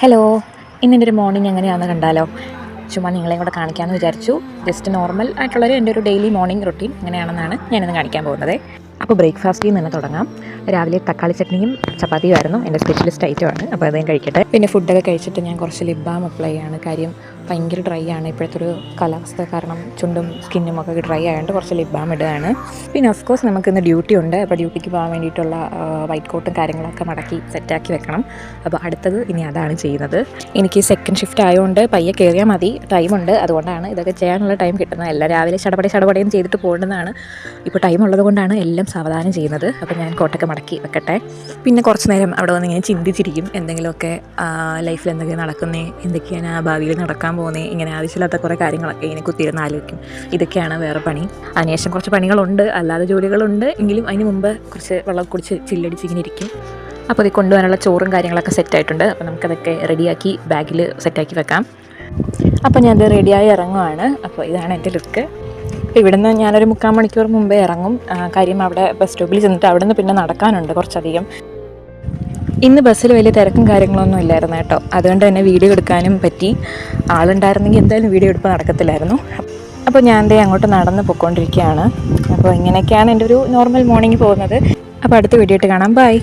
Hello, ഇന്നെൻ്റെ ഒരു morning എങ്ങനെയാണെന്ന് കണ്ടാലോ? ചുമ്മാ നിങ്ങളെയും കൂടെ കാണിക്കാമെന്ന് വിചാരിച്ചു. ജസ്റ്റ് നോർമൽ ആയിട്ടുള്ളൊരു എൻ്റെ ഒരു ഡെയിലി മോർണിംഗ് റൊട്ടീൻ എങ്ങനെയാണെന്നാണ് ഞാനിന്ന് കാണിക്കാൻ പോകുന്നത്. അപ്പോൾ ബ്രേക്ക്ഫാസ്റ്റിൽ നിന്ന് തുടങ്ങാം. രാവിലെ തക്കാളി ചട്നിയും ചപ്പാത്തിയുമായിരുന്നു എൻ്റെ സ്പെഷ്യലിസ്റ്റ് ഐറ്റമാണ്. അപ്പോൾ അതും കഴിക്കട്ടെ. പിന്നെ ഫുഡൊക്കെ കഴിച്ചിട്ട് ഞാൻ കുറച്ച് ലിപ് ബാം അപ്ലൈ ചെയ്യാണ്. കാര്യം ഭയങ്കര ഡ്രൈ ആണ് ഇപ്പോഴത്തെ ഒരു കാലാവസ്ഥ കാരണം. ചുണ്ടും സ്കിന്നും ഒക്കെ ഡ്രൈ ആയതുകൊണ്ട് കുറച്ച് ലിപ് ബാം ഇടുകയാണ്. പിന്നെ ഓഫ് കോഴ്സ് നമുക്കിന്ന് ഡ്യൂട്ടി ഉണ്ട്. അപ്പോൾ ഡ്യൂട്ടിക്ക് പോകാൻ വേണ്ടിയിട്ടുള്ള വൈറ്റ് കോട്ടും കാര്യങ്ങളൊക്കെ മടക്കി സെറ്റാക്കി വെക്കണം. അപ്പോൾ അടുത്തത് ഇനി അതാണ് ചെയ്യുന്നത്. എനിക്ക് സെക്കൻഡ് ഷിഫ്റ്റ് ആയതുകൊണ്ട് പയ്യെ കയറിയാൽ മതി, ടൈമുണ്ട്. അതുകൊണ്ടാണ് ഇതൊക്കെ ചെയ്യാനുള്ള ടൈം കിട്ടുന്നത്. എല്ലാം രാവിലെ ചടപടയും ചെയ്തിട്ട് പോകേണ്ടതാണ്. ഇപ്പോൾ ടൈം ഉള്ളത് കൊണ്ടാണ് എല്ലാം സാവധാനം ചെയ്യുന്നത്. അപ്പോൾ ഞാൻ കോട്ടൊക്കെ മടക്കി വെക്കട്ടെ. പിന്നെ കുറച്ച് നേരം അവിടെ വന്ന് ഇങ്ങനെ ചിന്തിച്ചിരിക്കും. എന്തെങ്കിലുമൊക്കെ ലൈഫിൽ എന്തൊക്കെയാണ് നടക്കുന്നത്, എന്തൊക്കെയാണ് ഭാവിയിൽ നടക്കാൻ പോകുന്നത്, ഇങ്ങനെ ആവശ്യമില്ലാത്ത കുറേ കാര്യങ്ങളൊക്കെ ഇങ്ങനെ കുത്തിയിരുന്ന് ആലോചിക്കും. ഇതൊക്കെയാണ് വേറെ പണി. അതിനുശേഷം കുറച്ച് പണികളുണ്ട്, അല്ലാതെ ജോലികളുണ്ട്. എങ്കിലും അതിന് മുമ്പ് കുറച്ച് വെള്ളം കുടിച്ച് ചില്ലടിച്ച് ഇങ്ങനെ ഇരിക്കും. അപ്പോൾ ഇത് കൊണ്ടുപോകാനുള്ള ചോറും കാര്യങ്ങളൊക്കെ സെറ്റായിട്ടുണ്ട്. അപ്പോൾ നമുക്കതൊക്കെ റെഡിയാക്കി ബാഗിൽ സെറ്റാക്കി വെക്കാം. അപ്പോൾ ഞാനത് റെഡിയായി ഇറങ്ങുവാണ്. അപ്പോൾ ഇതാണ് എൻ്റെ ലുക്ക്. ഇവിടുന്ന് ഞാനൊരു 3/4 മണിക്കൂർ മുമ്പേ ഇറങ്ങും. കാര്യം അവിടെ ബസ് സ്റ്റോപ്പിൽ ചെന്നിട്ട് അവിടെ നിന്ന് പിന്നെ നടക്കാനുണ്ട് കുറച്ചധികം. ഇന്ന് ബസ്സിൽ വലിയ തിരക്കും കാര്യങ്ങളൊന്നും ഇല്ലായിരുന്നു കേട്ടോ. അതുകൊണ്ട് തന്നെ വീഡിയോ എടുക്കാനും പറ്റി. ആളുണ്ടായിരുന്നെങ്കിൽ എന്തായാലും വീഡിയോ എടുപ്പ് നടക്കത്തില്ലായിരുന്നു. അപ്പോൾ ഞാൻ ദേ അങ്ങോട്ട് നടന്ന് പൊയ്ക്കൊണ്ടിരിക്കുകയാണ്. അപ്പോൾ ഇങ്ങനെയൊക്കെയാണ് എൻ്റെ ഒരു നോർമൽ മോർണിംഗ് പോകുന്നത്. അപ്പോൾ അടുത്ത വീഡിയോ ആയിട്ട് കാണാം. ബൈ.